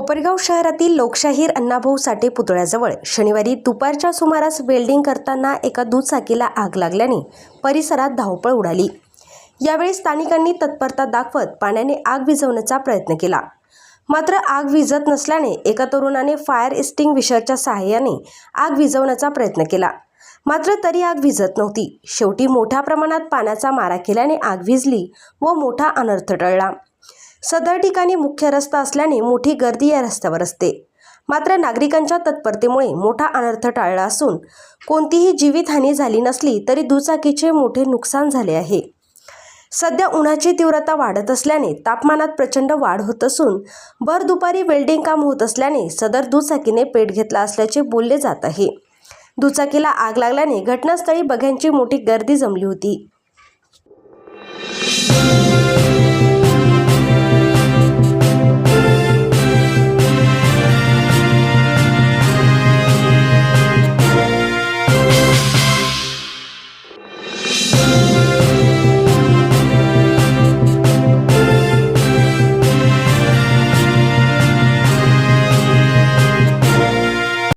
कोपरगाव शहरातील लोकशाहीर अण्णाभाऊ साठे पुतळ्याजवळ शनिवारी दुपारच्या सुमारास वेल्डिंग करताना एका दुचाकीला आग लागल्याने परिसरात धावपळ उडाली। यावेळी स्थानिकांनी तत्परता दाखवत पाण्याने आग विझवण्याचा प्रयत्न केला, मात्र आग विझत नसल्याने एका तरुणाने फायर एक्स्टिंग्विशरच्या सहाय्याने आग विझवण्याचा प्रयत्न केला, मात्र तरी आग विझत नव्हती। शेवटी मोठ्या प्रमाणात पाण्याचा मारा केल्याने आग विझली व मोठा अनर्थ टळला। सदर ठिकाणी मुख्य रस्ता असल्याने मोठी गर्दी या रस्त्यावर असते, मात्र नागरिकांच्या तत्परतेमुळे मोठा अनर्थ टळला असून कोणतीही जीवितहानी झाली नसली तरी दुचाकीचे मोठे नुकसान झाले आहे। सध्या उन्हाची तीव्रता वाढत असल्याने तापमानात प्रचंड वाढ होत असून भर दुपारी वेल्डिंग काम होत असल्याने सदर दुचाकीने पेट घेतला असल्याचे बोलले जात आहे। दुचाकीला आग लागल्याने घटनास्थळी बघ्यांची मोठी गर्दी जमली होती।